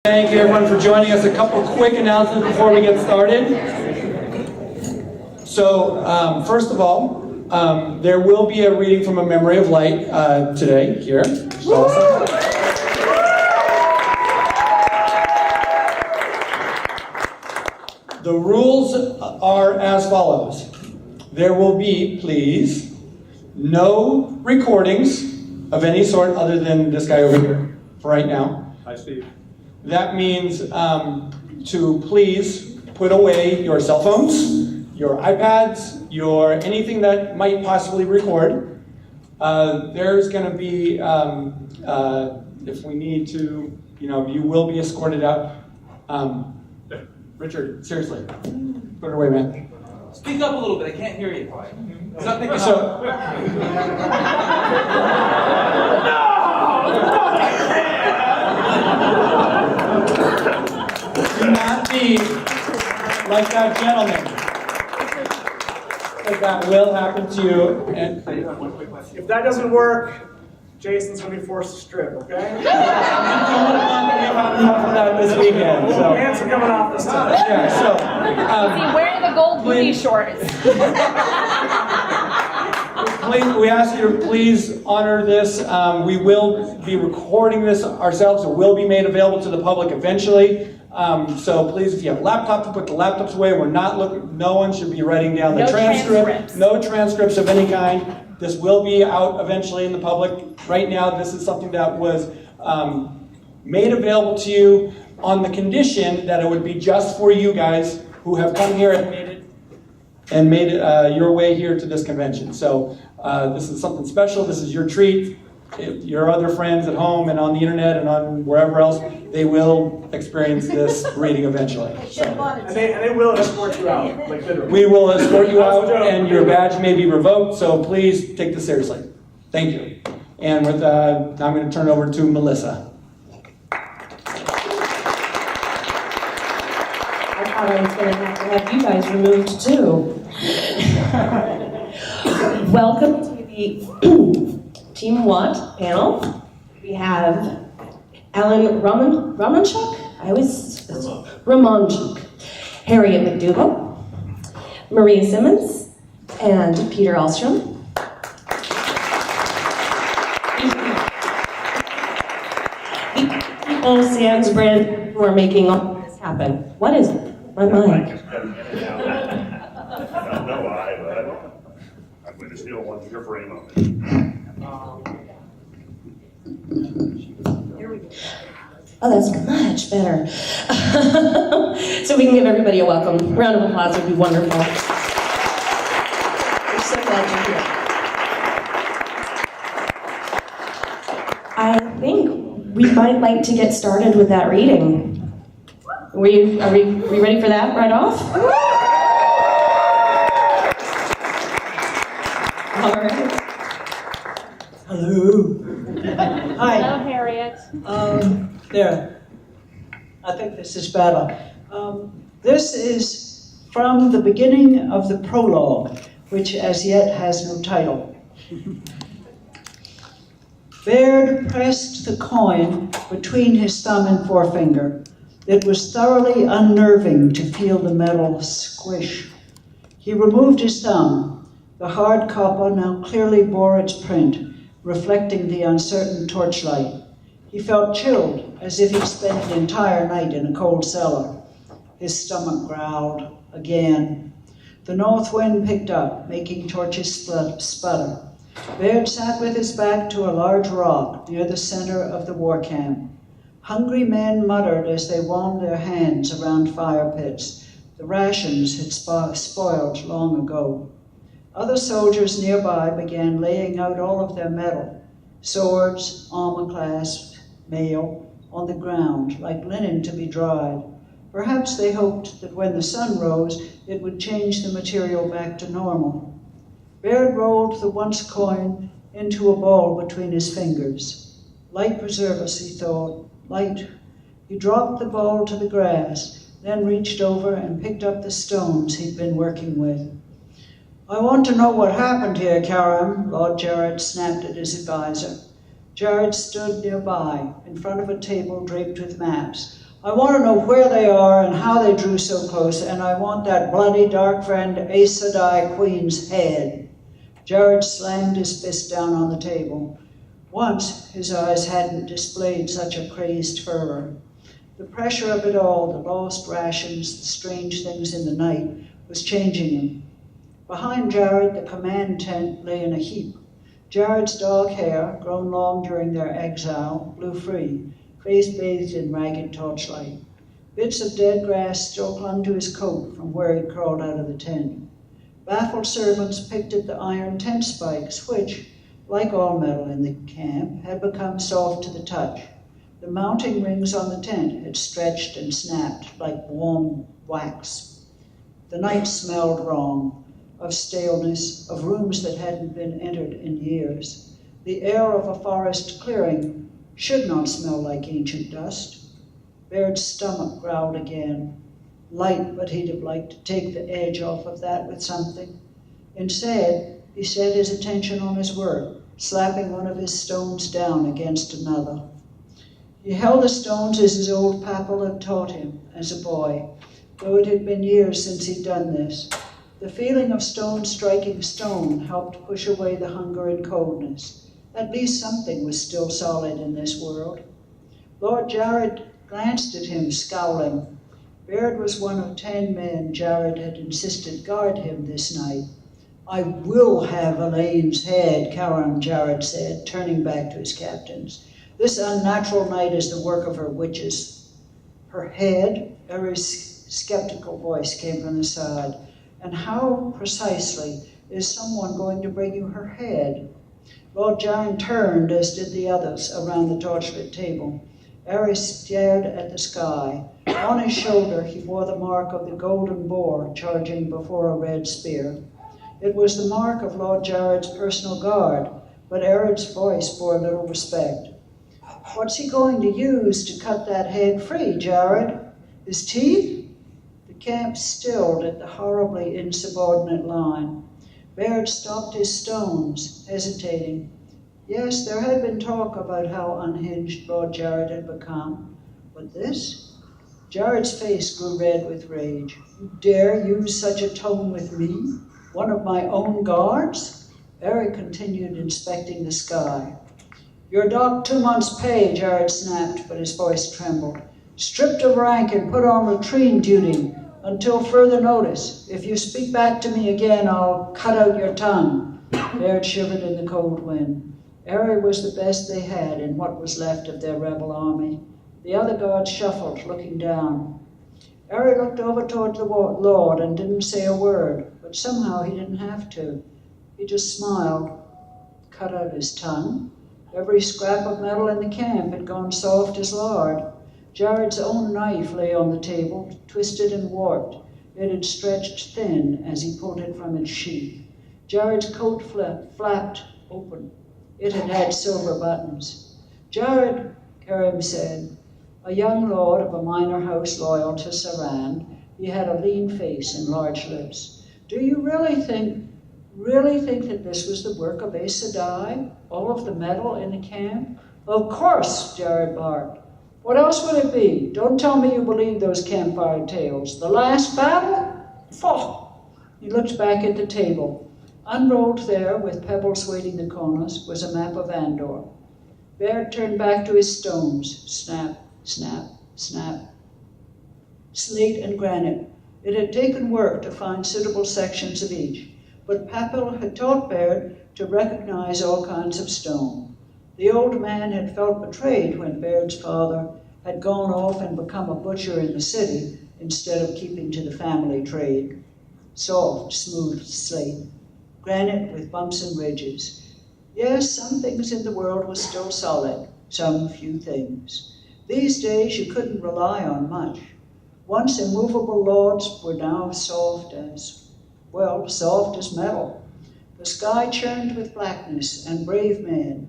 Thank you everyone for joining us. A couple quick announcements before we get started. So, first of all, there will be a reading from A Memory of Light today here. Which is awesome. The rules are as follows. There will be, please, no recordings of any sort other than this guy over here for right now. Hi, Steve. That means to please put away your cell phones, your iPads, your anything that might possibly record. There's going to be, if we need to, you will be escorted out. Richard, seriously, put it away, man. Speak up a little bit. I can't hear you. Something. So, do not be like that gentleman, because that will happen to you. And If that doesn't work, Jason's going to be forced to strip, okay? you don't want to have enough of that this weekend. So. Pants are coming off this time. Yeah, so. Is he wearing the gold booty shorts? Please, we ask you to please honor this. We will be recording this ourselves. It will be made available to the public eventually. So please, if you have laptops, put the laptops away. We're not looking. No one should be writing down the transcript. No transcripts of any kind. This will be out eventually in the public. Right now, this is something that was made available to you on the condition that it would be just for you guys who have come here and made it your way here to this convention. So this is something special. This is your treat. Your other friends at home and on the internet and on wherever else, they will experience this reading eventually. So. And they will escort you out, like literally. We will escort you out, and your badge may be revoked, so please take this seriously. Thank you. And with now I'm going to turn it over to Melissa. I thought I was going to have you guys removed too. Welcome to the Team Watt panel. We have Alan Ramonchuk, Ramonchuk, Harriet McDougall, Maria Simmons, and Peter Alstrom. People Sans brand who are making all this happen. What is it? My mind. I don't know why, but I'm going to steal one here for a moment. Oh, that's much better. So we can give everybody a welcome. Round of applause would be wonderful. We're so glad you're here. I think we might like to get started with that reading. Are we ready for that right off? All right. Hello. Hi. Hello, Harriet. There. I think this is better. This is from the beginning of the prologue, which as yet has no title. Baird pressed the coin between his thumb and forefinger. It was thoroughly unnerving to feel the metal squish. He removed his thumb. The hard copper now clearly bore its print, reflecting the uncertain torchlight. He felt chilled, as if he'd spent the entire night in a cold cellar. His stomach growled again. The north wind picked up, making torches sputter. Baird sat with his back to a large rock near the center of the war camp. Hungry men muttered as they warmed their hands around fire pits. The rations had spoiled long ago. Other soldiers nearby began laying out all of their metal, swords, armor clasps, mail, on the ground, like linen to be dried. Perhaps they hoped that when the sun rose, it would change the material back to normal. Baird rolled the once coin into a ball between his fingers. Light preserve us, he thought, light. He dropped the ball to the grass, then reached over and picked up the stones he'd been working with. I want to know what happened here, Karam, Lord Jared snapped at his advisor. Jared stood nearby, in front of a table draped with maps. I want to know where they are and how they drew so close, and I want that bloody dark friend Aes Sedai Queen's head. Jared slammed his fist down on the table. Once, his eyes hadn't displayed such a crazed fervor. The pressure of it all, the lost rations, the strange things in the night, was changing him. Behind Jared, the command tent lay in a heap. Jared's dog hair, grown long during their exile, blew free, face bathed in ragged torchlight. Bits of dead grass still clung to his coat from where he'd crawled out of the tent. Baffled servants picked at the iron tent spikes, which, like all metal in the camp, had become soft to the touch. The mounting rings on the tent had stretched and snapped like warm wax. The night smelled wrong, of staleness, of rooms that hadn't been entered in years. The air of a forest clearing should not smell like ancient dust. Baird's stomach growled again. Light, but he'd have liked to take the edge off of that with something. Instead, he set his attention on his work, slapping one of his stones down against another. He held the stones as his old Powell had taught him as a boy, though it had been years since he'd done this. The feeling of stone striking stone helped push away the hunger and coldness. At least something was still solid in this world. Lord Jared glanced at him, scowling. Baird was one of 10 men Jared had insisted guard him this night. I will have Elaine's head, Karen, Jared said, turning back to his captains. This unnatural night is the work of her witches. Her head? Eric's skeptical voice came from the side. And how precisely is someone going to bring you her head? Lord Jared turned, as did the others around the torchlit table. Eric stared at the sky. On his shoulder, he wore the mark of the golden boar charging before a red spear. It was the mark of Lord Jared's personal guard, but Eric's voice bore little respect. What's he going to use to cut that head free, Jared? His teeth? The camp stilled at the horribly insubordinate line. Baird stopped his stones, hesitating. Yes, there had been talk about how unhinged Lord Jared had become. But this? Jared's face grew red with rage. You dare use such a tone with me? One of my own guards? Eric continued inspecting the sky. You're docked 2 months' pay, Jared snapped, but his voice trembled. Stripped of rank and put on latrine duty until further notice. If you speak back to me again, I'll cut out your tongue. Baird shivered in the cold wind. Eric was the best they had in what was left of their rebel army. The other guards shuffled, looking down. Eric looked over toward the Lord and didn't say a word, but somehow he didn't have to. He just smiled, cut out his tongue. Every scrap of metal in the camp had gone soft as lard. Jared's own knife lay on the table, twisted and warped. It had stretched thin as he pulled it from its sheath. Jared's coat flapped open. It had had silver buttons. Jared, Karim said, a young lord of a minor house loyal to Saran, he had a lean face and large lips. Do you really think that this was the work of Aes Sedai? All of the metal in the camp? Of course, Jared barked. What else would it be? Don't tell me you believe those campfire tales. The last battle? Falk! He looked back at the table. Unrolled there, with pebbles weighting the corners, was a map of Andor. Baird turned back to his stones. Snap, snap, snap. Slate and granite. It had taken work to find suitable sections of each, but Powell had taught Baird to recognize all kinds of stone. The old man had felt betrayed when Baird's father had gone off and become a butcher in the city instead of keeping to the family trade. Soft, smooth slate. Granite with bumps and ridges. Yes, some things in the world were still solid, some few things. These days you couldn't rely on much. Once immovable lords were now soft as metal. The sky churned with blackness, and brave men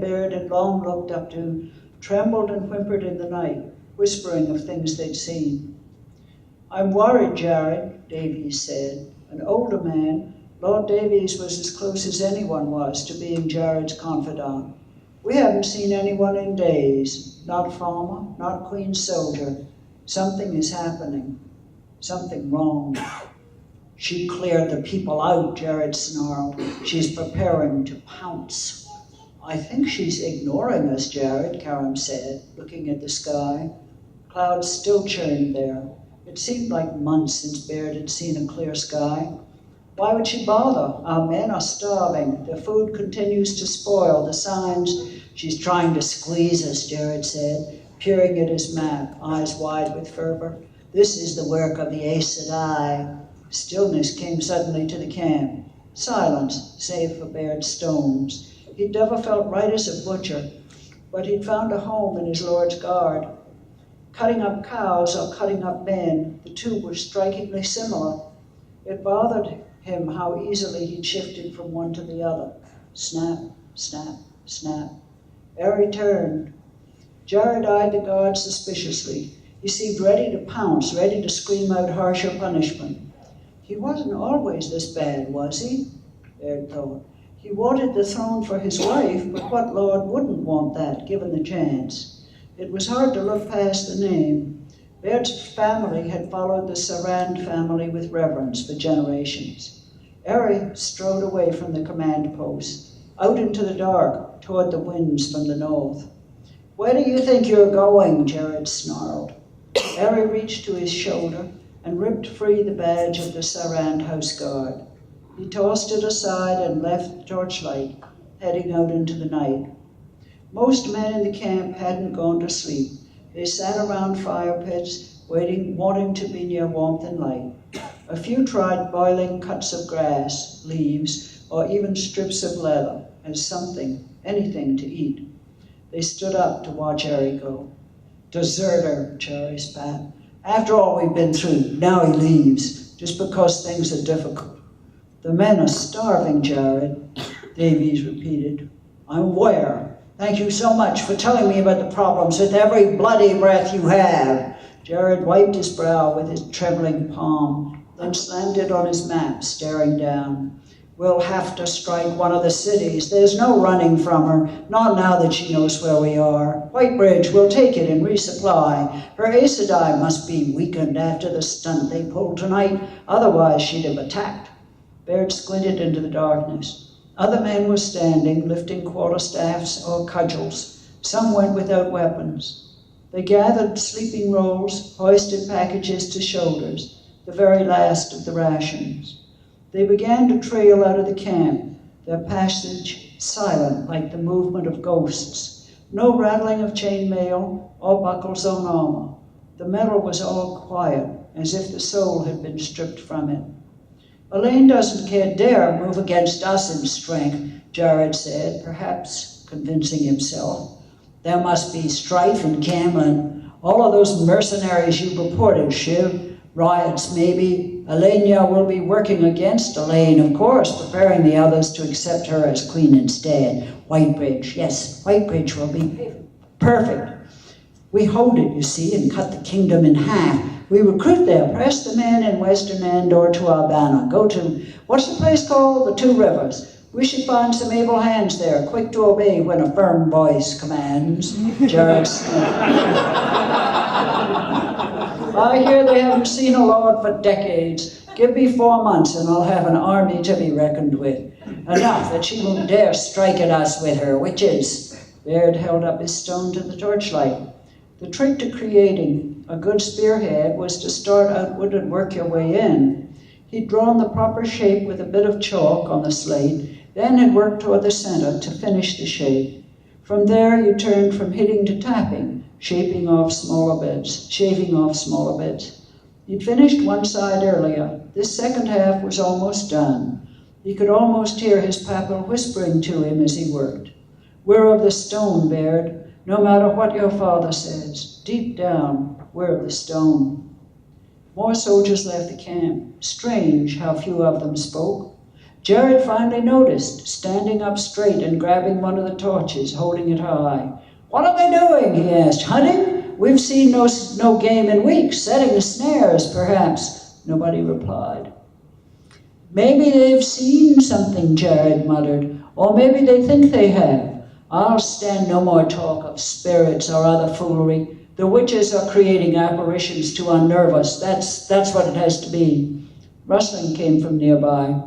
Baird had long looked up to, trembled and whimpered in the night, whispering of things they'd seen. I'm worried, Jared, Davies said. An older man, Lord Davies was as close as anyone was to being Jared's confidant. We haven't seen anyone in days. Not farmer, not Queen soldier. Something is happening. Something wrong. She cleared the people out, Jared snarled. She's preparing to pounce. I think she's ignoring us, Jared, Karam said, looking at the sky. Clouds still churned there. It seemed like months since Baird had seen a clear sky. Why would she bother? Our men are starving. Their food continues to spoil. The signs. She's trying to squeeze us, Jared said, peering at his map, eyes wide with fervor. This is the work of the Aes Sedai. Stillness came suddenly to the camp. Silence, save for Baird's stones. He'd never felt right as a butcher, but he'd found a home in his Lord's guard. Cutting up cows or cutting up men, the two were strikingly similar. It bothered him how easily he'd shifted from one to the other. Snap, snap, snap. Eri turned. Jared eyed the guard suspiciously. He seemed ready to pounce, ready to scream out harsher punishment. He wasn't always this bad, was he? Baird thought. He wanted the throne for his wife, but what lord wouldn't want that, given the chance? It was hard to look past the name. Baird's family had followed the Sarand family with reverence for generations. Eri strode away from the command post, out into the dark, toward the winds from the north. Where do you think you're going? Jared snarled. Eri reached to his shoulder and ripped free the badge of the Sarand house guard. He tossed it aside and left the torchlight, heading out into the night. Most men in the camp hadn't gone to sleep. They sat around fire pits, wanting to be near warmth and light. A few tried boiling cuts of grass, leaves, or even strips of leather as something, anything to eat. They stood up to watch Eri go. Deserter, Cherry spat. After all we've been through, now he leaves, just because things are difficult. The men are starving, Jared, Davies repeated. I'm aware. Thank you so much for telling me about the problems with every bloody breath you have. Jared wiped his brow with his trembling palm, then slammed it on his map, staring down. We'll have to strike one of the cities. There's no running from her, not now that she knows where we are. Whitebridge will take it and resupply. Her Aes Sedai must be weakened after the stunt they pulled tonight, otherwise she'd have attacked. Baird squinted into the darkness. Other men were standing, lifting quarterstaffs or cudgels. Some went without weapons. They gathered sleeping rolls, hoisted packages to shoulders, the very last of the rations. They began to trail out of the camp, their passage silent like the movement of ghosts. No rattling of chainmail or buckles on armor. The metal was all quiet, as if the soul had been stripped from it. Elaine doesn't dare move against us in strength, Jared said, perhaps convincing himself. There must be strife in Camlin. All of those mercenaries you reported, Shiv. Riots, maybe. Elenia will be working against Elaine, of course, preparing the others to accept her as queen instead. Whitebridge, yes, Whitebridge will be perfect. We hold it, you see, and cut the kingdom in half. We recruit there, press the men in Western Andor to our banner. Go to, what's the place called? The Two Rivers. We should find some able hands there, quick to obey when a firm voice commands. Jared I hear they haven't seen a lord for decades. Give me 4 months and I'll have an army to be reckoned with. Enough that she won't dare strike at us with her witches. Baird held up his stone to the torchlight. The trick to creating a good spearhead was to start outward and work your way in. He'd drawn the proper shape with a bit of chalk on the slate, then had worked toward the center to finish the shape. From there you turned from hitting to tapping, shaving off smaller bits. He'd finished one side earlier. This second half was almost done. He could almost hear his papa whispering to him as he worked. We're of the stone, Baird, no matter what your father says. Deep down, we're of the stone. More soldiers left the camp. Strange how few of them spoke. Jared finally noticed, standing up straight and grabbing one of the torches, holding it high. What are they doing? He asked. Hunting? We've seen no game in weeks. Setting snares, perhaps. Nobody replied. Maybe they've seen something, Jared muttered. Or maybe they think they have. I'll stand no more talk of spirits or other foolery. The witches are creating apparitions to unnerve us. That's what it has to be. Rustling came from nearby.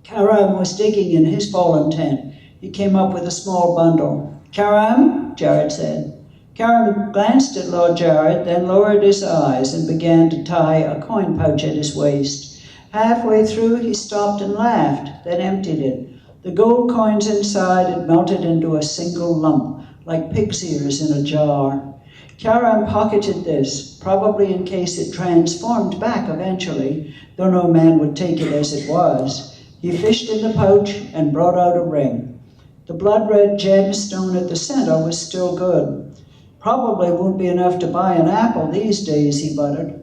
Karam was digging in his fallen tent. He came up with a small bundle. Karam, Jared said. Karam glanced at Lord Jared, then lowered his eyes and began to tie a coin pouch at his waist. Halfway through, he stopped and laughed, then emptied it. The gold coins inside had melted into a single lump, like pig's ears in a jar. Karam pocketed this, probably in case it transformed back eventually, though no man would take it as it was. He fished in the pouch and brought out a ring. The blood-red gemstone at the center was still good. Probably won't be enough to buy an apple these days, he muttered.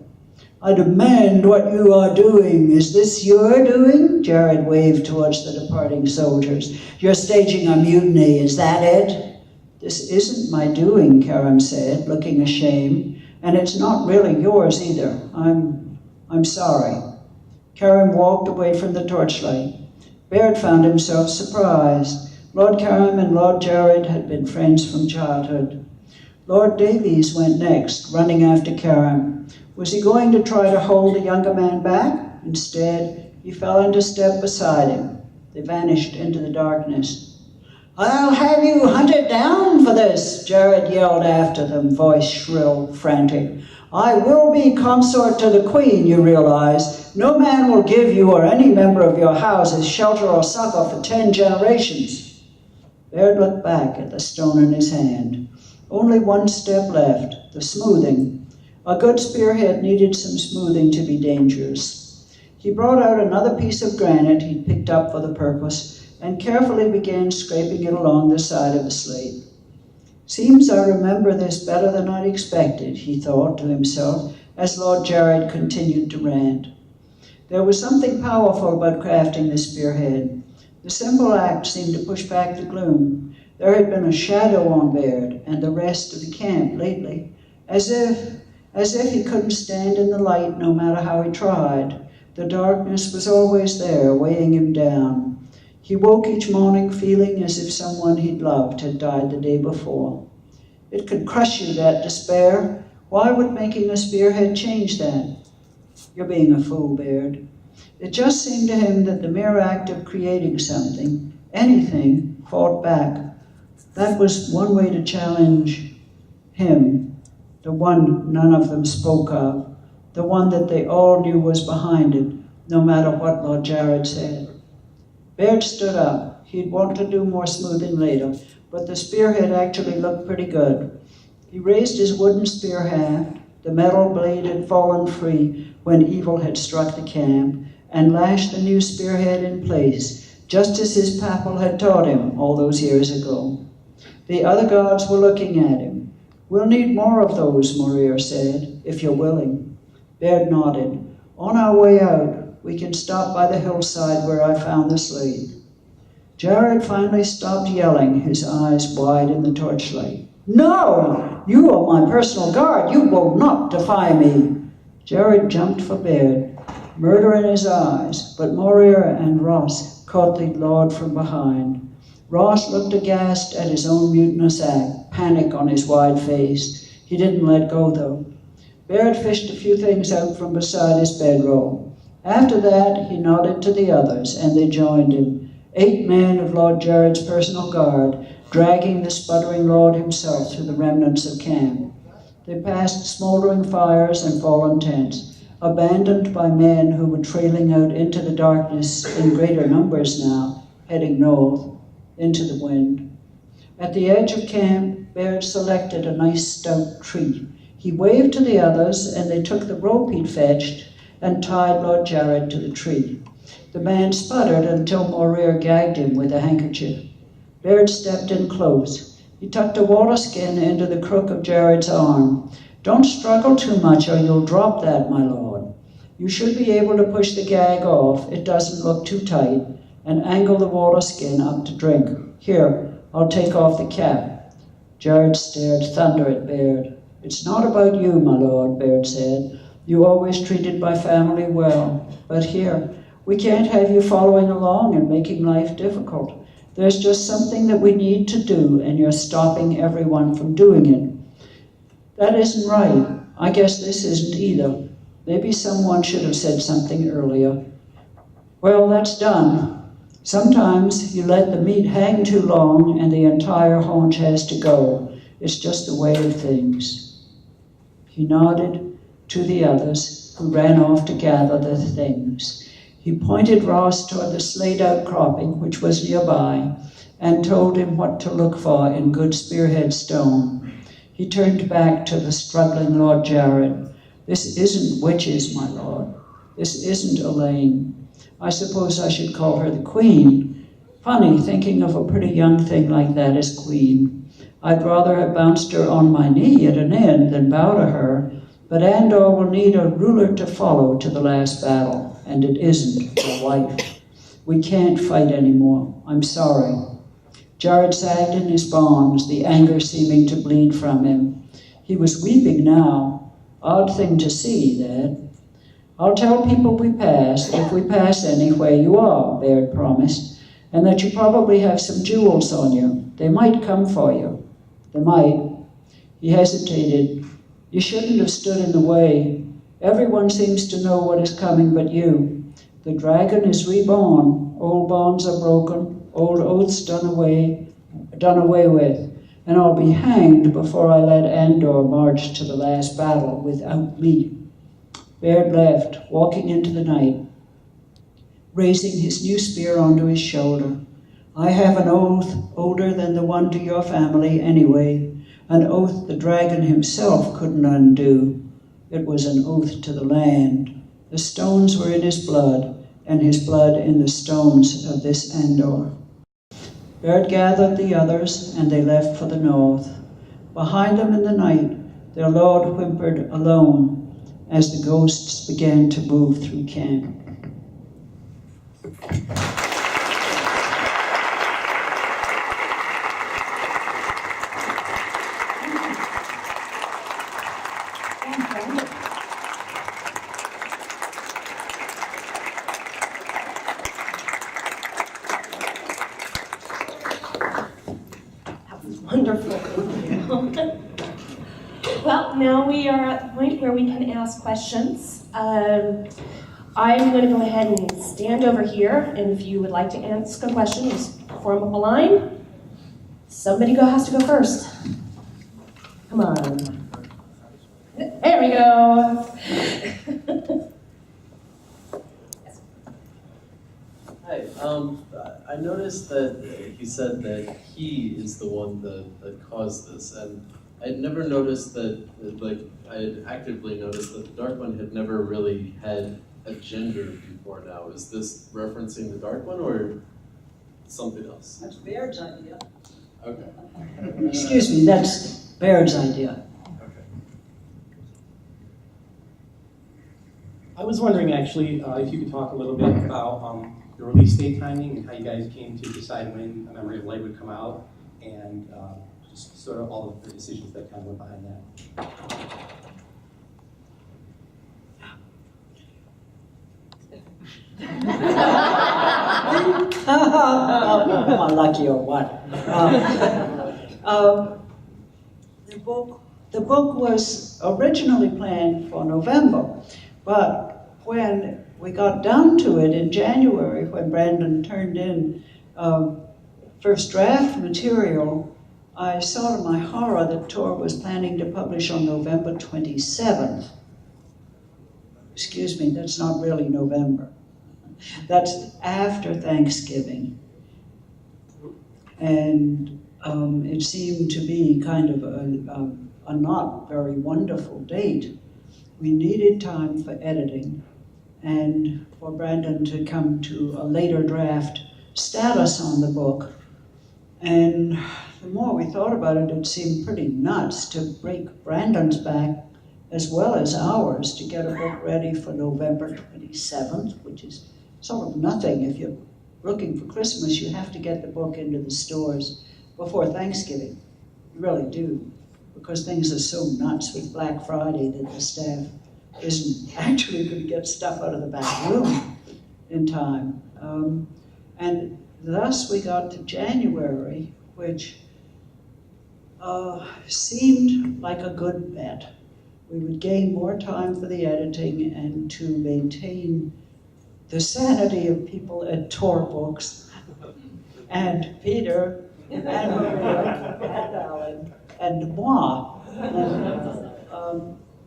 I demand what you are doing. Is this your doing? Jared waved towards the departing soldiers. You're staging a mutiny, is that it? This isn't my doing, Karam said, looking ashamed, and it's not really yours either. I'm sorry. Karam walked away from the torchlight. Baird found himself surprised. Lord Karam and Lord Jared had been friends from childhood. Lord Davies went next, running after Karam. Was he going to try to hold the younger man back? Instead, he fell into step beside him. They vanished into the darkness. I'll have you hunted down for this, Jared yelled after them, voice shrill, frantic. I will be consort to the Queen, you realize. No man will give you or any member of your houses shelter or succor for 10 generations. Baird looked back at the stone in his hand. Only one step left, the smoothing. A good spearhead needed some smoothing to be dangerous. He brought out another piece of granite he'd picked up for the purpose and carefully began scraping it along the side of the slate. Seems I remember this better than I'd expected, he thought to himself as Lord Jared continued to rant. There was something powerful about crafting the spearhead. The simple act seemed to push back the gloom. There had been a shadow on Baird and the rest of the camp lately, as if he couldn't stand in the light no matter how he tried. The darkness was always there, weighing him down. He woke each morning feeling as if someone he'd loved had died the day before. It could crush you, that despair. Why would making a spearhead change that? You're being a fool, Baird. It just seemed to him that the mere act of creating something, anything, fought back. That was one way to challenge him, the one none of them spoke of, the one that they all knew was behind it, no matter what Lord Jared said. Baird stood up. He'd want to do more smoothing later, but the spearhead actually looked pretty good. He raised his wooden spear haft. The metal blade had fallen free when evil had struck the camp, and lashed the new spearhead in place, just as his papal had taught him all those years ago. The other guards were looking at him. We'll need more of those, Morir said, if you're willing. Baird nodded. On our way out, we can stop by the hillside where I found the slate. Jared finally stopped yelling, his eyes wide in the torchlight. No! You are my personal guard. You will not defy me. Jared jumped for Baird, murder in his eyes, but Morir and Ross caught the Lord from behind. Ross looked aghast at his own mutinous act, panic on his wide face. He didn't let go, though. Baird fished a few things out from beside his bedroll. After that, he nodded to the others, and they joined him, 8 men of Lord Jared's personal guard, dragging the sputtering lord himself through the remnants of camp. They passed smoldering fires and fallen tents, abandoned by men who were trailing out into the darkness in greater numbers now, heading north, into the wind. At the edge of camp, Baird selected a nice stout tree. He waved to the others, and they took the rope he'd fetched and tied Lord Jared to the tree. The man sputtered until Morir gagged him with a handkerchief. Baird stepped in close. He tucked a water skin into the crook of Jared's arm. Don't struggle too much or you'll drop that, my lord. You should be able to push the gag off. It doesn't look too tight. And angle the water skin up to drink. Here, I'll take off the cap. Jared stared thunder at Baird. It's not about you, my lord, Baird said. You always treated my family well. But here, we can't have you following along and making life difficult. There's just something that we need to do, and you're stopping everyone from doing it. That isn't right. I guess this isn't either. Maybe someone should have said something earlier. Well, that's done. Sometimes you let the meat hang too long and the entire haunch has to go. It's just the way of things. He nodded to the others, who ran off to gather the things. He pointed Ross toward the slayed-out cropping, which was nearby, and told him what to look for in good spearhead stone. He turned back to the struggling Lord Jarrett. This isn't witches, my lord. This isn't Elaine. I suppose I should call her the Queen. Funny, thinking of a pretty young thing like that as Queen. I'd rather have bounced her on my knee at an inn than bow to her, but Andor will need a ruler to follow to the last battle, and it isn't a wife. We can't fight anymore. I'm sorry. Jarrett sagged in his bonds, the anger seeming to bleed from him. He was weeping now. Odd thing to see, that. I'll tell people we pass, if we pass any where you are, Baird promised, and that you probably have some jewels on you. They might come for you. They might. He hesitated. You shouldn't have stood in the way. Everyone seems to know what is coming but you. The dragon is reborn. Old bonds are broken, old oaths done away with, and I'll be hanged before I let Andor march to the last battle without me. Baird left, walking into the night, raising his new spear onto his shoulder. I have an oath older than the one to your family anyway, an oath the dragon himself couldn't undo. It was an oath to the land. The stones were in his blood, and his blood in the stones of this Andor. Baird gathered the others, and they left for the north. Behind them in the night, their lord whimpered alone, as the ghosts began to move through camp. That was wonderful. Well, now we are at the point where we can ask questions. I'm going to go ahead and stand over here, and if you would like to ask a question, just form up a line. Somebody has to go first. Come on. There we go. Hi. I noticed that he said that he is the one that caused this, and I'd never noticed that, like, I had actively noticed that the Dark One had never really had a gender before now. Is this referencing the Dark One or something else? That's Baird's idea. Okay. Excuse me, that's Baird's idea. Okay. I was wondering, actually, if you could talk a little bit about the release date timing and how you guys came to decide when A Memory of Light would come out, and just sort of all of the decisions that kind of went behind that. Am I lucky or what? The book was originally planned for November, but when we got down to it in January, when Brandon turned in first draft material, I saw to my horror that Tor was planning to publish on November 27th. Excuse me, that's not really November. That's after Thanksgiving. And it seemed to be kind of a not very wonderful date. We needed time for editing and for Brandon to come to a later draft status on the book. And the more we thought about it, it seemed pretty nuts to break Brandon's back as well as ours to get a book ready for November 27th, which is sort of nothing. If you're looking for Christmas, you have to get the book into the stores before Thanksgiving. You really do, because things are so nuts with Black Friday that the staff isn't actually going to get stuff out of the back room in time. And Thus we got to January, which seemed like a good bet. We would gain more time for the editing and to maintain the sanity of people at Tor Books, and Peter, and Maria, and Alan, and moi.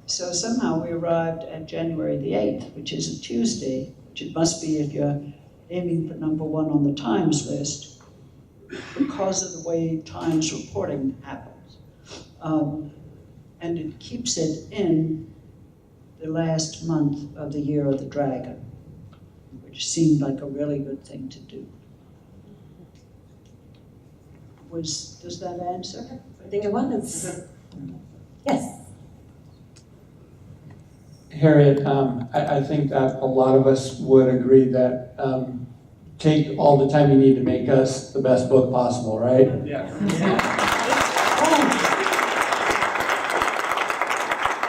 So somehow we arrived at January the 8th, which is a Tuesday, which it must be if you're aiming for #1 on the Times list, because of the way Times reporting happens. And it keeps it in the last month of the Year of the Dragon, which seemed like a really good thing to do. Does that answer? I think it was. Yes. Harriet, I think that a lot of us would agree that take all the time you need to make us the best book possible, right? Yeah. And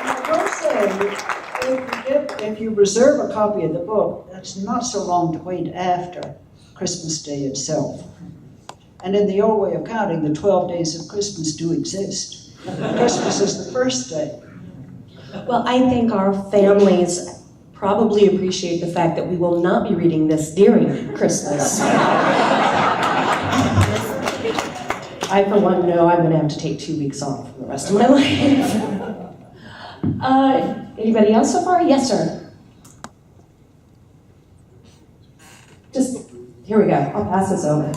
I will say, if you reserve a copy of the book, that's not so long to wait after Christmas Day itself. And in the old way of counting, the 12 days of Christmas do exist. Christmas is the first day. Well, I think our families probably appreciate the fact that we will not be reading this during Christmas. I, for one, know I'm going to have to take 2 weeks off for the rest of my life. Anybody else so far? Yes, sir. Just, here we go. I'll pass this over.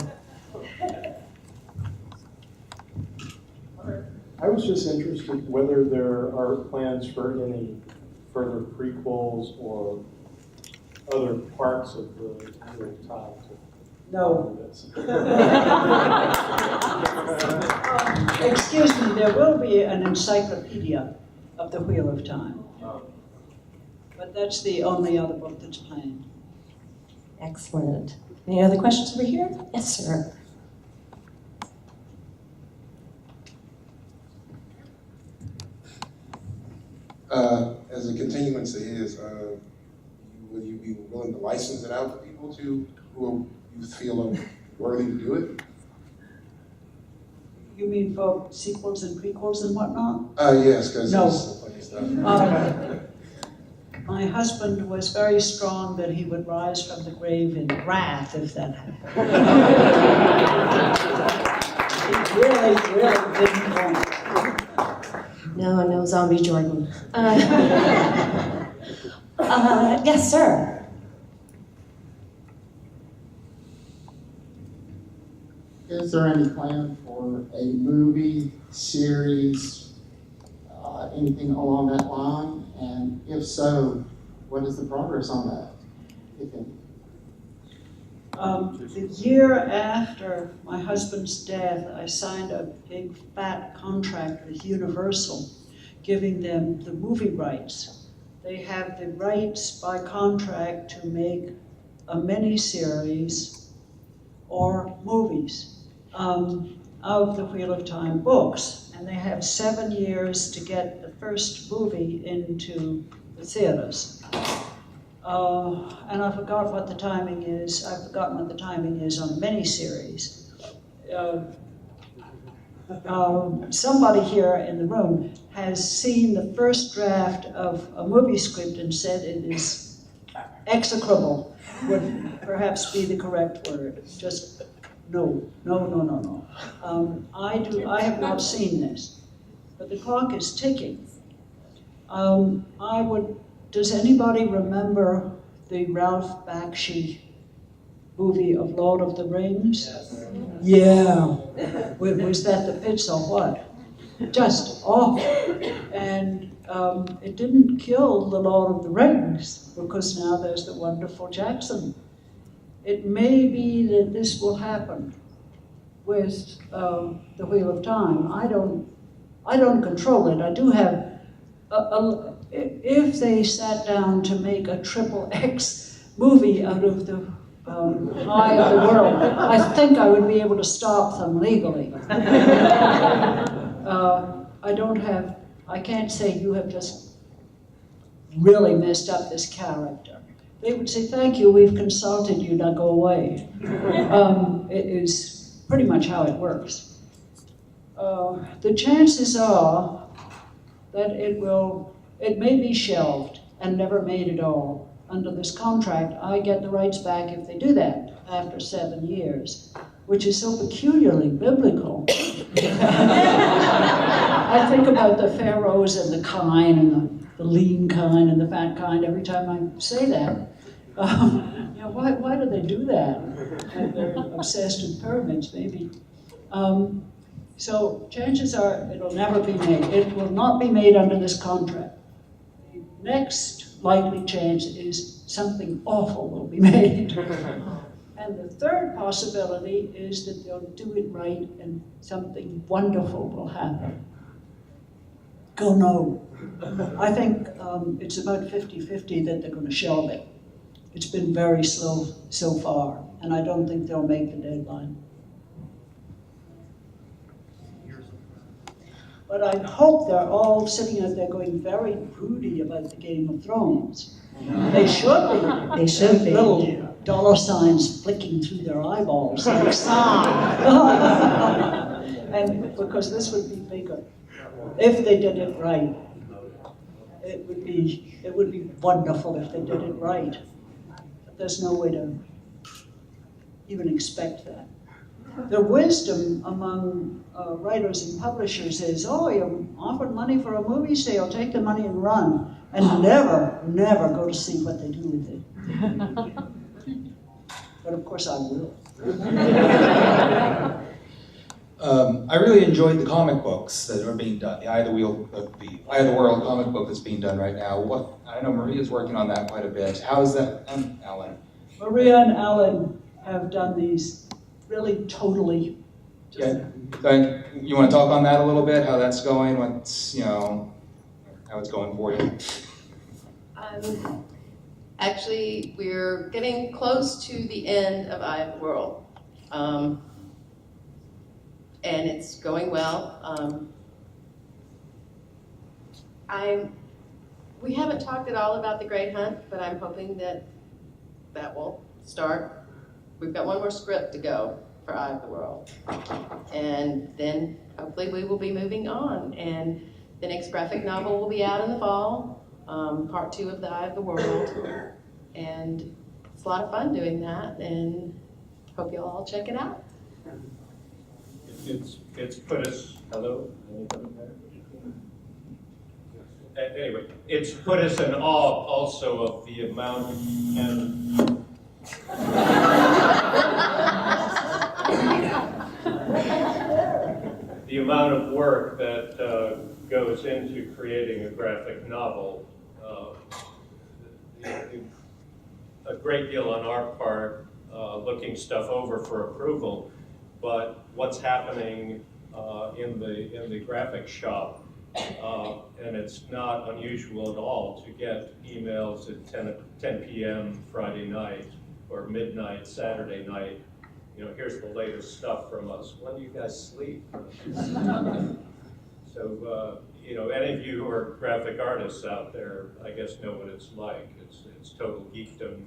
I was just interested whether there are plans for any further prequels or other parts of the New York Times. No. Excuse me, there will be an encyclopedia of the Wheel of Time. But that's the only other book that's planned. Excellent. Any other questions over here? Yes, sir. As a continuance of his, will you be willing to license it out to people who you feel are worthy to do it? You mean for sequels and prequels and whatnot? Yes, because No. he's plenty of stuff. My husband was very strong that he would rise from the grave in wrath if that happened. He really didn't want it. No, zombie Jordan. Yes, sir. Is there any plan for a movie, series, anything along that line? And if so, what is the progress on that, if any? The year after my husband's death, I signed a big fat contract with Universal, giving them the movie rights. They have the rights by contract to make a miniseries or movies of the Wheel of Time books. And they have 7 years to get the first movie into the theaters. And I forgot what the timing is. I've forgotten what the timing is on a miniseries. Somebody here in the room has seen the first draft of a movie script and said it is execrable, would perhaps be the correct word. Just no. I have not seen this, but the clock is ticking. Does anybody remember the Ralph Bakshi movie of Lord of the Rings? Yes. Yeah. Was that the pits or what? Just awful. And it didn't kill the Lord of the Rings, because now there's the wonderful Jackson. It may be that this will happen with the Wheel of Time. I don't control it. I do have if they sat down to make a XXX movie out of the eye of the world, I think I would be able to stop them legally. I can't say you have just really messed up this character. they would say, thank you, we've consulted you, now go away. It is pretty much how it works. The chances are that it may be shelved and never made at all. Under this contract, I get the rights back if they do that after 7 years, which is so peculiarly biblical. I think about the pharaohs and the kine and the lean kine and the fat kine every time I say that. Why do they do that? They're obsessed with pyramids, maybe. So chances are it'll never be made. It will not be made under this contract. The next likely chance is something awful will be made. And the third possibility is that they'll do it right and something wonderful will happen. Go no. I think it's about 50-50 that they're going to shelve it. It's been very slow so far, and I don't think they'll make the deadline. But I hope they're all sitting out there going very broody about the Game of Thrones. They should be. They should be. Little dollar signs flicking through their eyeballs like and because this would be bigger. If they did it right. It would be wonderful if they did it right. But there's no way to even expect that. The wisdom among writers and publishers is, oh, you're offered money for a movie sale, take the money and run, and never go to see what they do with it. But of course I will. I really enjoyed the comic books that are being done. The Eye of the World comic book that's being done right now. I know Maria's working on that quite a bit. How is that, Alan? Maria and Alan have done these really totally. Yeah. You want to talk on that a little bit? How that's going? How it's going for you? Actually, we're getting close to the end of Eye of the World. And it's going well. We haven't talked at all about the Great Hunt, but I'm hoping that will start. We've got one more script to go for Eye of the World. And then hopefully we will be moving on. And the next graphic novel will be out in the fall, part 2 of the Eye of the World. And it's a lot of fun doing that, and hope you'll all check it out. It's put us, hello? Anybody there? Anyway, it's put us in awe also of the amount the amount of work that goes into creating a graphic novel. A great deal on our part, looking stuff over for approval. But what's happening in the graphic shop, and it's not unusual at all to get emails at 10 p.m. Friday night or midnight Saturday night. Here's the latest stuff from us. When do you guys sleep? So, any of you who are graphic artists out there, I guess know what it's like. It's total geekdom.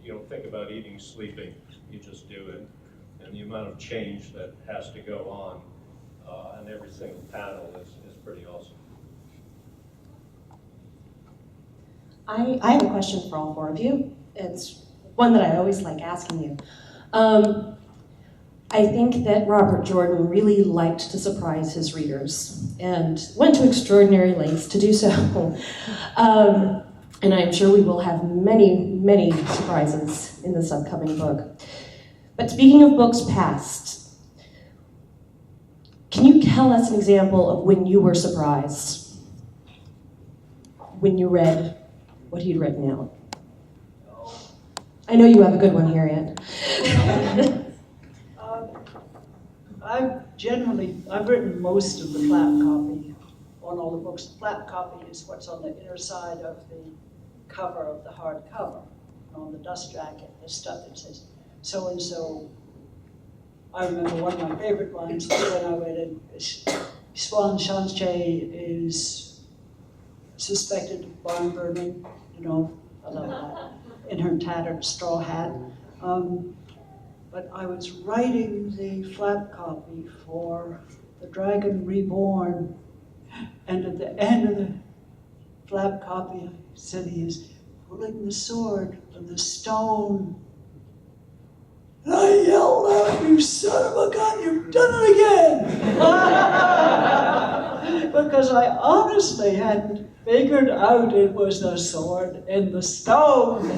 You don't think about eating, sleeping. You just do it. And the amount of change that has to go on every single panel is pretty awesome. I have a question for all 4 of you. It's one that I always like asking you. I think that Robert Jordan really liked to surprise his readers and went to extraordinary lengths to do so. And I'm sure we will have many, many surprises in this upcoming book. But speaking of books past, can you tell us an example of when you were surprised? When you read what he'd written out? I know you have a good one, Harriet. I've written most of the flap copy on all the books. The flap copy is what's on the inner side of the cover of the hardcover. On the dust jacket, the stuff that says so-and-so. I remember one of my favorite lines when I read it, Swan Shanche is suspected of barn burning, I love that. In her tattered straw hat. But I was writing the flap copy for The Dragon Reborn, and at the end of the flap copy, I said he is pulling the sword from the stone. And I yelled out, "You son of a gun, you've done it again!" Because I honestly hadn't figured out it was the sword in the stone.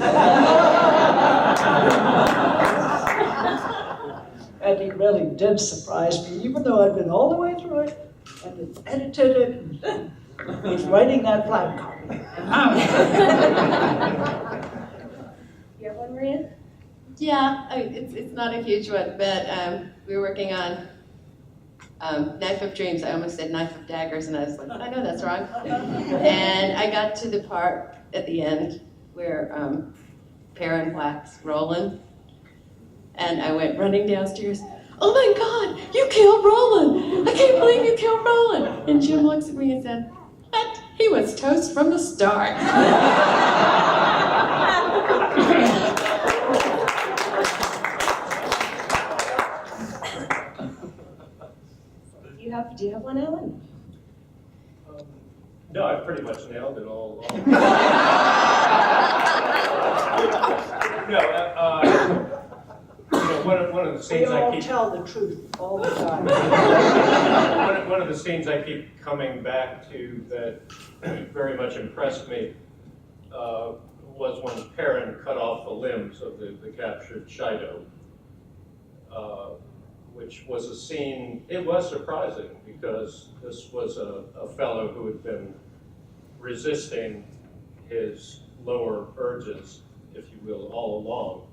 And he really did surprise me, even though I'd been all the way through it and had edited it and was writing that flap copy. You have one, Maria? Yeah, it's not a huge one, but we were working on Knife of Dreams. I almost said Knife of Daggers, and I was like, I know that's wrong. And I got to the part at the end where Perrin whacks Roland, and I went running downstairs. "Oh my God, you killed Roland! I can't believe you killed Roland!" And Jim looks at me and said, "What? He was toast from the start." Do you have one, Alan? No, I pretty much nailed it all. One of the scenes We I all keep tell the truth all the time. one of the scenes I keep coming back to that very much impressed me was when Perrin cut off the limbs of the captured Shido. Which was a scene, it was surprising because this was a fellow who had been resisting his lower urges, if you will, all along.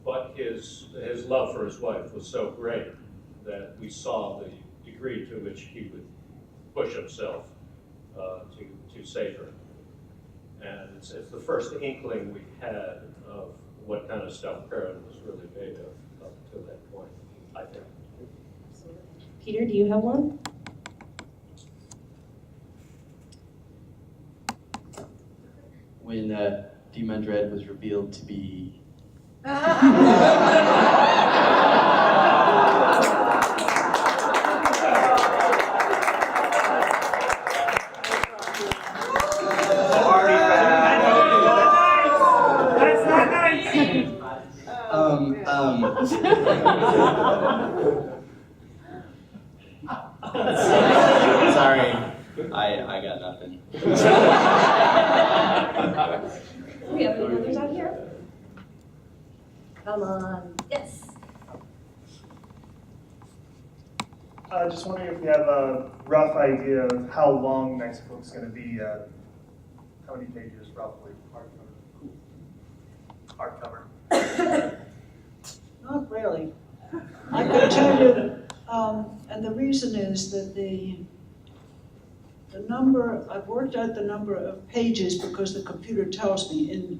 But his love for his wife was so great that we saw the degree to which he would push himself to save her. And it's the first inkling we had of what kind of stuff Perrin was really made of. To that point, I think. Peter, do you have one? When Demon Dread was revealed to be... Sorry, I got nothing. We have any others out here? Come on. Yes. Just wondering if you have a rough idea of how long next book's going to be. How many pages, roughly? Hardcover. Not really. I can tell you, and the reason is that the number, I've worked out the number of pages because the computer tells me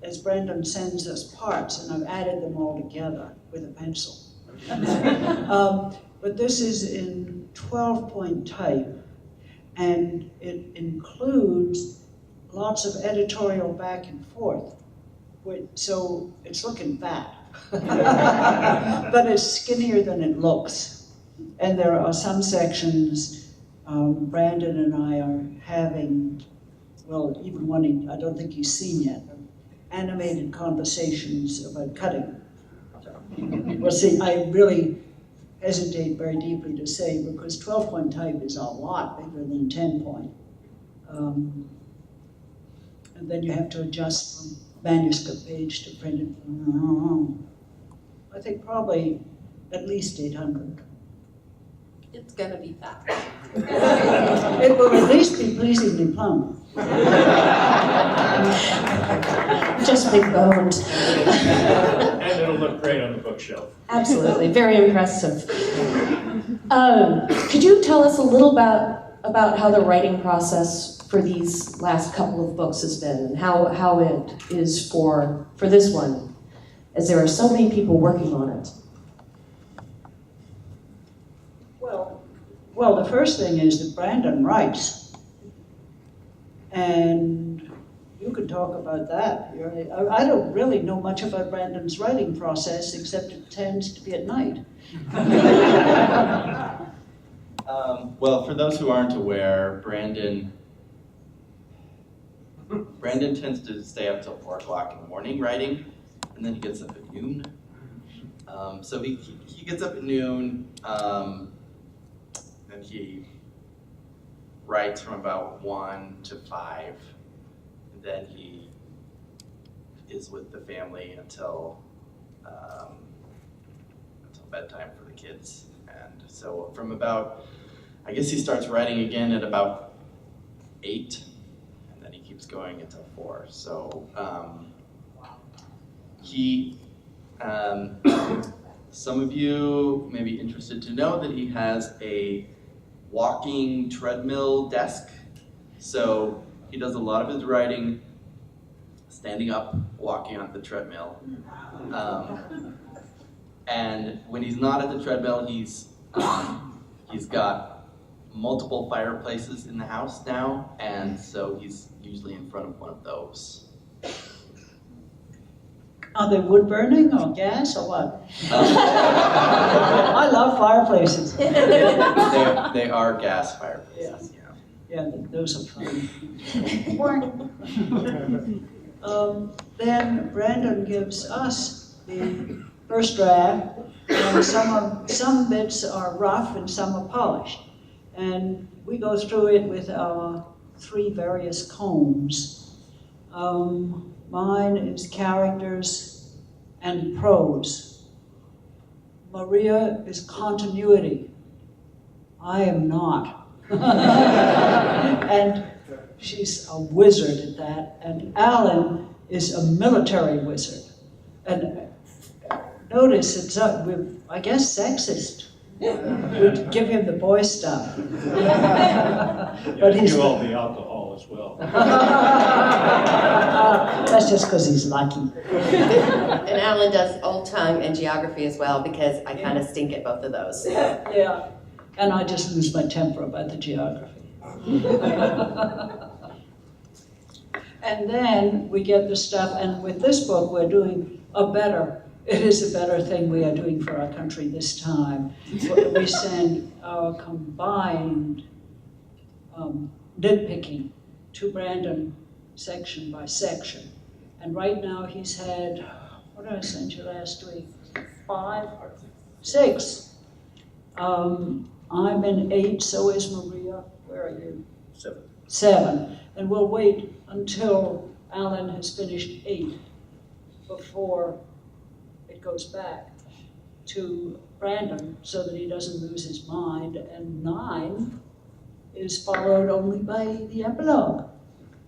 as Brandon sends us parts, and I've added them all together with a pencil. But this is in 12-point type, and it includes lots of editorial back and forth. So it's looking fat, but it's skinnier than it looks. And there are some sections Brandon and I are having, well, even one I don't think he's seen yet, animated conversations about cutting. Well, see, I really hesitate very deeply to say because 12-point type is a lot bigger than 10-point. And then you have to adjust from manuscript page to printed. I think probably at least 800. It's gonna be fast. It will at least be pleasingly plump. Just big bones. And it'll look great on the bookshelf. Absolutely, very impressive. Could you tell us a little about how the writing process for these last couple of books has been, and how it is for this one, as there are so many people working on it? Well, the first thing is that Brandon writes, and You could talk about that. I don't really know much about Brandon's writing process, except it tends to be at night. Well, for those who aren't aware, Brandon tends to stay up till 4 o'clock in the morning writing, and then he gets up at noon. So he gets up at noon, and he writes from about 1 to 5. And then he is with the family until bedtime for the kids. And so from about, I guess he starts writing again at about 8, and then he keeps going until 4. So some of you may be interested to know that he has a walking treadmill desk. So he does a lot of his writing standing up, walking on the treadmill. And when he's not at the treadmill, he's got multiple fireplaces in the house now, and so he's usually in front of one of those. Are they wood burning or gas or what? I love fireplaces. They are gas fireplaces, Yeah, those are fun. Then Brandon gives us the first draft, and some bits are rough and some are polished. And we go through it with our 3 various combs. Mine is characters and prose. Maria is continuity. I am not. And she's a wizard at that. And Alan is a military wizard. And notice it's, I guess, sexist. We give him the boy stuff. But he's do all the alcohol as well. That's just because he's lucky. And Alan does old tongue and geography as well, because I kind of stink at both of those. Yeah, and I just lose my temper about the geography. And then we get the stuff, and with this book we're doing it is a better thing we are doing for our country this time. We send our combined nitpicking to Brandon section by section. And right now he's had, what did I send you last week? 5? 6. I'm in 8, so is Maria. Where are you? 7. And we'll wait until Alan has finished 8 before it goes back to Brandon so that he doesn't lose his mind. And 9 is followed only by the epilogue.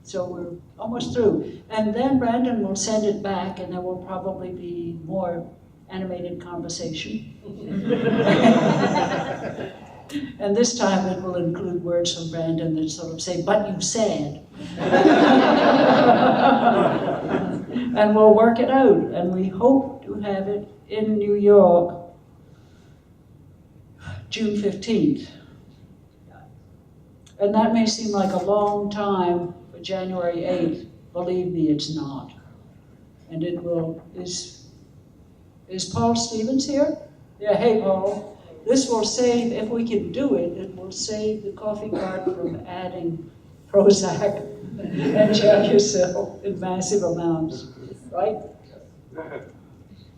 So we're almost through. And then Brandon will send it back, and there will probably be more animated conversation. And this time it will include words from Brandon that sort of say, "But you said." And we'll work it out, and we hope to have it in New York June 15th. And that may seem like a long time for January 8th. Believe me, it's not. And it will, is Paul Stevens here? Yeah, hey Paul. This will save, if we can do it, it will save the coffee cart from adding Prozac and Jacunski in massive amounts, right?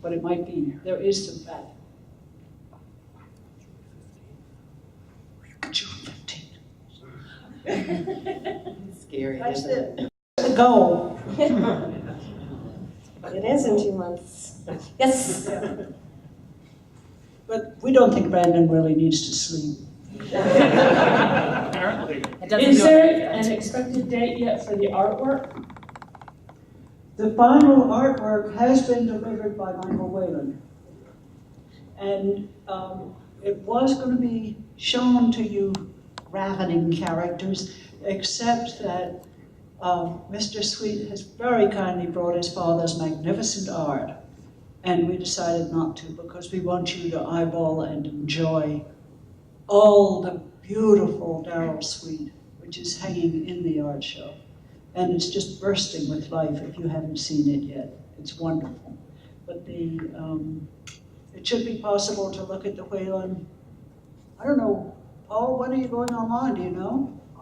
But it might be, there is some fat. June 15th. Scary, That's isn't it? the goal. It is in 2 months. Yes. But we don't think Brandon really needs to sleep. Apparently. Is there an expected date yet for the artwork? The final artwork has been delivered by Michael Whalen. And it was going to be shown to you ravening characters, except that Mr. Sweet has very kindly brought his father's magnificent art. And we decided not to, because we want you to eyeball and enjoy all the beautiful Dauro suite, which is hanging in the art show. and it's just bursting with life if you haven't seen it yet. It's wonderful. But it should be possible to look at the Whalen. I don't know, Paul, when are you going online, do you know? I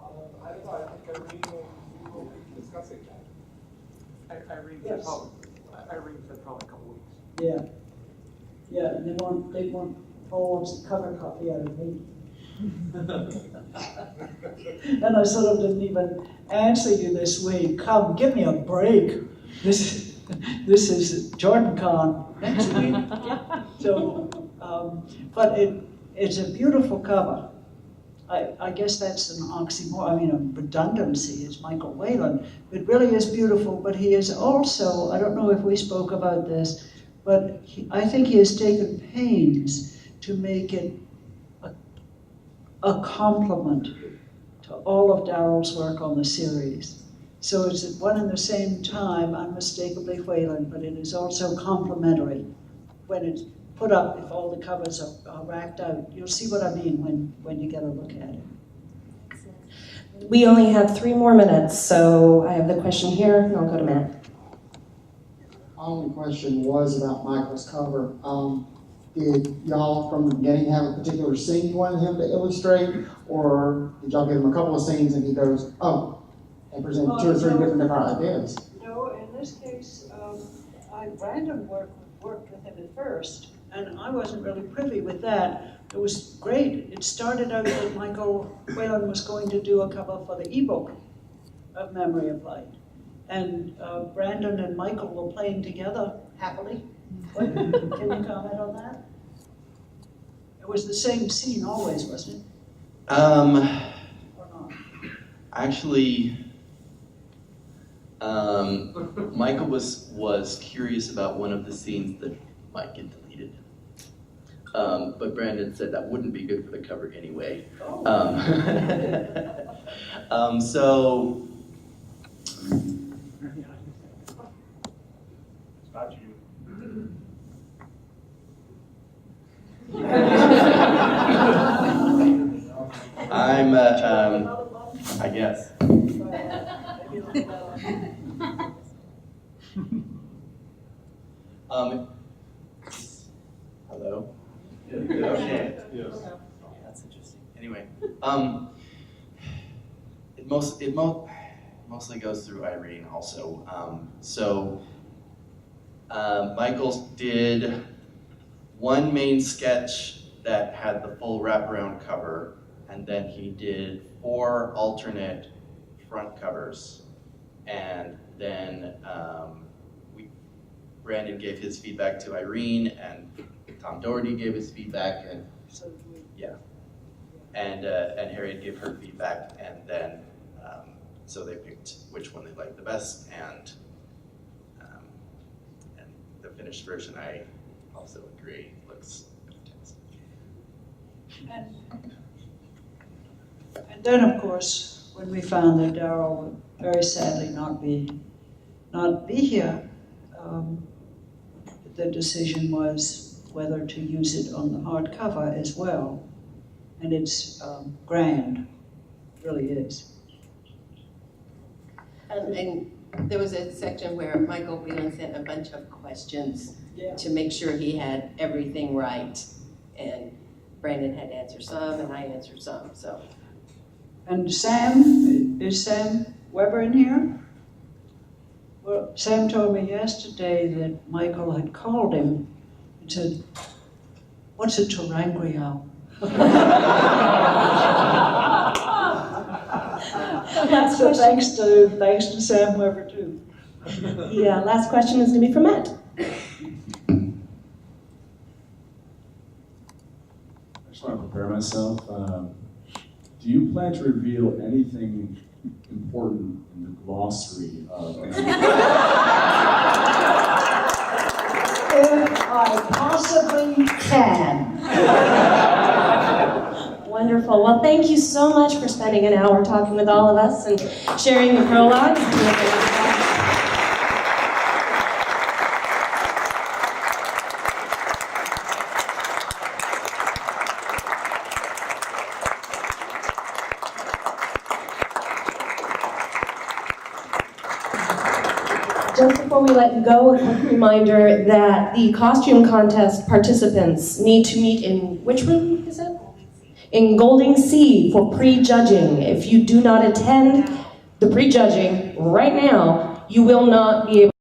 don't know, I think we will be discussing that. Irene said probably a couple weeks. Yeah. Yeah, and they want Paul wants the cover copy out of me. And I sort of didn't even answer you this week. Come, give me a break. This is JordanCon next week. So, but it's a beautiful cover. I guess that's an oxymoron, I mean a redundancy, it's Michael Whalen. It really is beautiful, but he is also, I don't know if we spoke about this, but I think he has taken pains to make it a complement to all of Dauro's work on the series. So it's at one and the same time, unmistakably Whalen, but it is also complementary. When it's put up, if all the covers are racked out, you'll see what I mean when you get a look at it. We only have 3 more minutes, so I have the question here, and I'll go to Matt. My only question was about Michael's cover. Did y'all from the beginning have a particular scene you wanted him to illustrate, or did y'all give him a couple of scenes and he goes, oh, and present 2 or 3 different ideas? No, in this case, I random worked with him at first, and I wasn't really privy with that. It was great. It started out that Michael Whalen was going to do a cover for the ebook of Memory of Light. And Brandon and Michael were playing together happily. Can you comment on that? It was the same scene always, wasn't it? Or not? Actually, Michael was curious about one of the scenes that might get deleted. But Brandon said that wouldn't be good for the cover anyway. So. It's not you. I'm, I guess. Hello? Okay. Yes. That's interesting. Anyway, it mostly goes through Irene also. Michael did one main sketch that had the full wraparound cover, and then he did 4 alternate front covers. And then Brandon gave his feedback to Irene, and Tom Doherty gave his feedback, and yeah, and Harriet gave her feedback, and then so they picked which one they liked the best, and the finished version I also agree looks fantastic. And then, of course, when we found that Dauro would very sadly not be here, the decision was whether to use it on the hardcover as well. And it's grand, it really is. And there was a section where Michael Whelan sent a bunch of questions to make sure he had everything right. And Brandon had to answer some, and I answered some, so. And Sam, is Sam Weber in here? Well, Sam told me yesterday that Michael had called him and said, "What's a Terangrial?" So thanks to Sam Weber too. Yeah, last question is going to be from Matt. I just want to prepare myself. Do you plan to reveal anything important in the glossary of? If I possibly can. Wonderful. Well, thank you so much for spending an hour talking with all of us and sharing your prologue. Just before we let you go, a quick reminder that the costume contest participants need to meet in, which room is it? In Golding C for pre-judging. If you do not attend the pre-judging right now, you will not be able